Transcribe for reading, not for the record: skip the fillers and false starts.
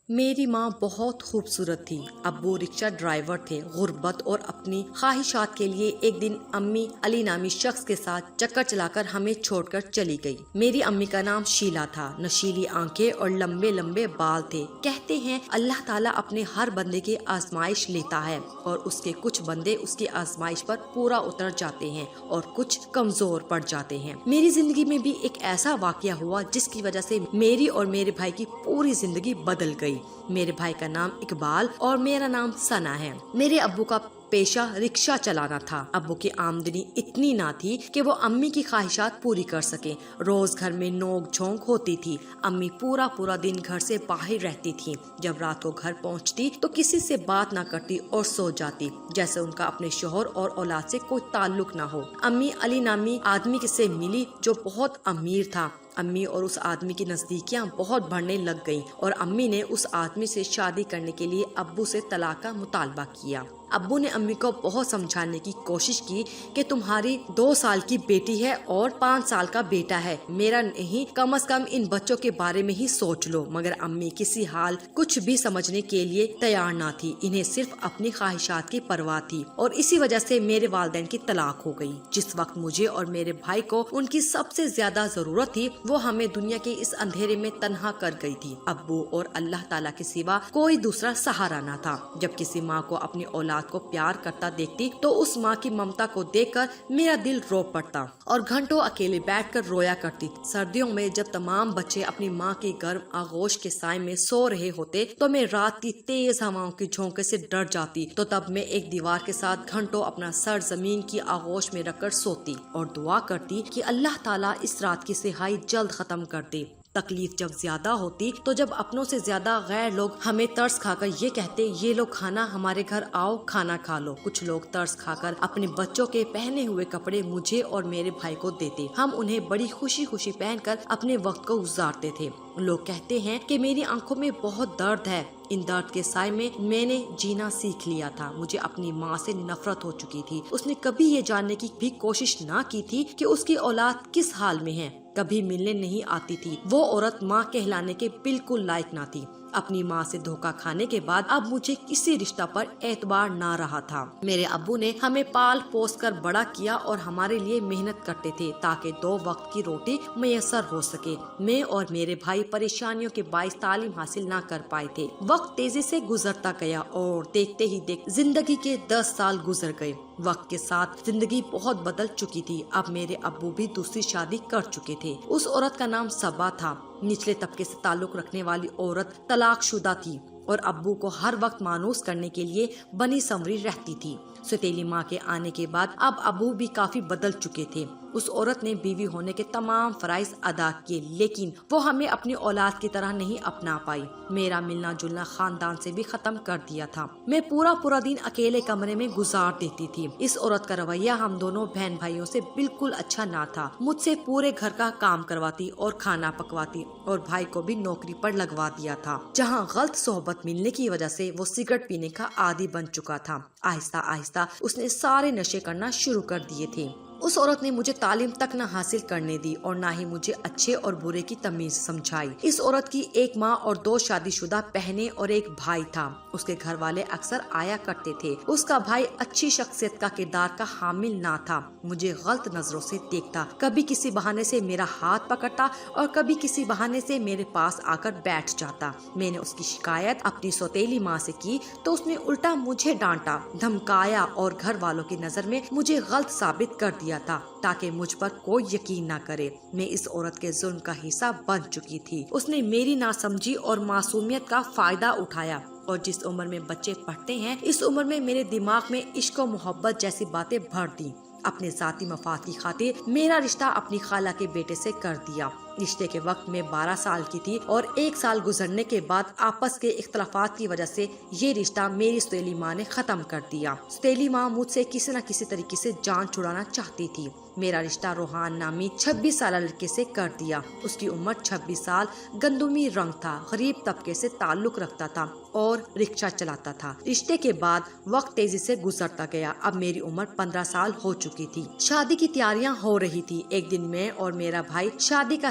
میری ماں بہت خوبصورت تھی، ابو رکشہ ڈرائیور تھے۔ غربت اور اپنی خواہشات کے لیے ایک دن امی علی نامی شخص کے ساتھ چکر چلا کر ہمیں چھوڑ کر چلی گئی۔ میری امی کا نام شیلا تھا، نشیلی آنکھیں اور لمبے لمبے بال تھے۔ کہتے ہیں اللہ تعالیٰ اپنے ہر بندے کی آزمائش لیتا ہے اور اس کے کچھ بندے اس کی آزمائش پر پورا اتر جاتے ہیں اور کچھ کمزور پڑ جاتے ہیں۔ میری زندگی میں بھی ایک ایسا واقعہ ہوا جس کی وجہ سے میری اور میرے بھائی کی پوری زندگی بدل گئی۔ میرے بھائی کا نام اقبال اور میرا نام ثنا ہے۔ میرے ابو کا پیشہ رکشہ چلانا تھا۔ ابو کی آمدنی اتنی نہ تھی کہ وہ امی کی خواہشات پوری کر سکیں۔ روز گھر میں نوک جھونک ہوتی تھی۔ امی پورا دن گھر سے باہر رہتی تھی۔ جب رات کو گھر پہنچتی تو کسی سے بات نہ کرتی اور سو جاتی، جیسے ان کا اپنے شوہر اور اولاد سے کوئی تعلق نہ ہو۔ امی علی نامی آدمی سے ملی جو بہت امیر تھا۔ امی اور اس آدمی کی نزدیکیاں بہت بڑھنے لگ گئیں اور امی نے اس آدمی سے شادی کرنے کے لیے ابو سے طلاق کا مطالبہ کیا۔ ابو نے امی کو بہت سمجھانے کی کوشش کی کہ تمہاری 2 سال کی بیٹی ہے اور 5 سال کا بیٹا ہے، میرا نہیں، کم از کم ان بچوں کے بارے میں ہی سوچ لو۔ مگر امی کسی حال کچھ بھی سمجھنے کے لیے تیار نہ تھی۔ انہیں صرف اپنی خواہشات کی پرواہ تھی اور اسی وجہ سے میرے والدین کی طلاق ہو گئی۔ جس وقت مجھے اور میرے بھائی کو ان کی سب سے زیادہ ضرورت تھی، وہ ہمیں دنیا کے اس اندھیرے میں تنہا کر گئی تھی۔ ابو اور اللہ تعالیٰ کے سوا کوئی دوسرا سہارا نہ تھا۔ جب کسی ماں کو اپنی اولاد کو پیار کرتا دیکھتی تو اس ماں کی ممتا کو دیکھ کر میرا دل رو پڑتا اور گھنٹوں اکیلے بیٹھ کر رویا کرتی۔ سردیوں میں جب تمام بچے اپنی ماں کی گرم آغوش کے سائے میں سو رہے ہوتے تو میں رات کی تیز ہواؤں کی جھونکے سے ڈر جاتی، تو تب میں ایک دیوار کے ساتھ گھنٹوں اپنا سر زمین کی آغوش میں رکھ کر سوتی اور دعا کرتی کہ اللہ تعالیٰ اس رات کی سیاہی جلد ختم کر دے۔ تکلیف جب زیادہ ہوتی تو جب اپنوں سے زیادہ غیر لوگ ہمیں ترس کھا کر یہ کہتے، یہ لو کھانا، ہمارے گھر آؤ کھانا کھا لو۔ کچھ لوگ ترس کھا کر اپنے بچوں کے پہنے ہوئے کپڑے مجھے اور میرے بھائی کو دیتے۔ ہم انہیں بڑی خوشی پہن کر اپنے وقت کو گزارتے تھے۔ لوگ کہتے ہیں کہ میری آنکھوں میں بہت درد ہے۔ ان درد کے سائے میں نے جینا سیکھ لیا تھا۔ مجھے اپنی ماں سے نفرت ہو چکی تھی۔ اس نے کبھی یہ جاننے کی بھی کوشش نہ کی تھی کہ اس کی اولاد کس حال میں ہے، کبھی ملنے نہیں آتی تھی۔ وہ عورت ماں کہلانے کے بالکل لائق نہ تھی۔ اپنی ماں سے دھوکا کھانے کے بعد اب مجھے کسی رشتہ پر اعتبار نہ رہا تھا۔ میرے ابو نے ہمیں پال پوس کر بڑا کیا اور ہمارے لیے محنت کرتے تھے تاکہ 2 وقت کی روٹی میسر ہو سکے۔ میں اور میرے بھائی پریشانیوں کے باعث تعلیم حاصل نہ کر پائے تھے۔ وقت تیزی سے گزرتا گیا اور دیکھتے ہی زندگی کے 10 سال گزر گئے۔ وقت کے ساتھ زندگی بہت بدل چکی تھی۔ اب میرے ابو بھی دوسری شادی کر چکے تھے۔ اس عورت کا نام صبا تھا۔ نچلے طبقے سے تعلق رکھنے والی عورت طلاق شدہ تھی اور ابو کو ہر وقت مانوس کرنے کے لیے بنی سنوری رہتی تھی۔ ستیلی ماں کے آنے کے بعد اب ابو بھی کافی بدل چکے تھے۔ اس عورت نے بیوی ہونے کے تمام فرائض ادا کیے، لیکن وہ ہمیں اپنی اولاد کی طرح نہیں اپنا پائی۔ میرا ملنا جلنا خاندان سے بھی ختم کر دیا تھا۔ میں پورا دن اکیلے کمرے میں گزار دیتی تھی۔ اس عورت کا رویہ ہم دونوں بہن بھائیوں سے بالکل اچھا نہ تھا۔ مجھ سے پورے گھر کا کام کرواتی اور کھانا پکواتی اور بھائی کو بھی نوکری پر لگوا دیا تھا، جہاں غلط صحبت ملنے کی وجہ سے وہ سگریٹ پینے کا عادی بن چکا تھا۔ آہستہ آہستہ اس نے سارے نشے کرنا شروع کر دیے تھے۔ اس عورت نے مجھے تعلیم تک نہ حاصل کرنے دی اور نہ ہی مجھے اچھے اور برے کی تمیز سمجھائی۔ اس عورت کی ایک ماں اور 2 شادی شدہ بہنیں اور ایک بھائی تھا۔ اس کے گھر والے اکثر آیا کرتے تھے۔ اس کا بھائی اچھی شخصیت کا کردار کا حامل نہ تھا، مجھے غلط نظروں سے دیکھتا، کبھی کسی بہانے سے میرا ہاتھ پکڑتا اور کبھی کسی بہانے سے میرے پاس آ کر بیٹھ جاتا۔ میں نے اس کی شکایت اپنی سوتیلی ماں سے کی تو اس نے الٹا مجھے ڈانٹا، دھمکایا اور گھر والوں کی نظر میں مجھے غلط ثابت کر دیا تھا تاکہ مجھ پر کوئی یقین نہ کرے۔ میں اس عورت کے ظلم کا حصہ بن چکی تھی۔ اس نے میری ناسمجھی اور معصومیت کا فائدہ اٹھایا اور جس عمر میں بچے پڑھتے ہیں اس عمر میں میرے دماغ میں عشق و محبت جیسی باتیں بھر دی۔ اپنے ذاتی مفاد کی خاطر میرا رشتہ اپنی خالہ کے بیٹے سے کر دیا۔ رشتے کے وقت میں 12 سال کی تھی اور 1 سال گزرنے کے بعد آپس کے اختلافات کی وجہ سے یہ رشتہ میری ستیلی ماں نے ختم کر دیا۔ ستیلی ماں مجھ سے کسی نہ کسی طریقے سے جان چھڑانا چاہتی تھی۔ میرا رشتہ روحان نامی 26 سالہ لڑکے سے کر دیا۔ اس کی عمر 26 سال، گندمی رنگ تھا، غریب طبقے سے تعلق رکھتا تھا اور رکشہ چلاتا تھا۔ رشتے کے بعد وقت تیزی سے گزرتا گیا۔ اب میری عمر 15 سال ہو چکی تھی۔ شادی کی تیاریاں ہو رہی تھی۔ ایک دن میں اور میرا بھائی شادی کا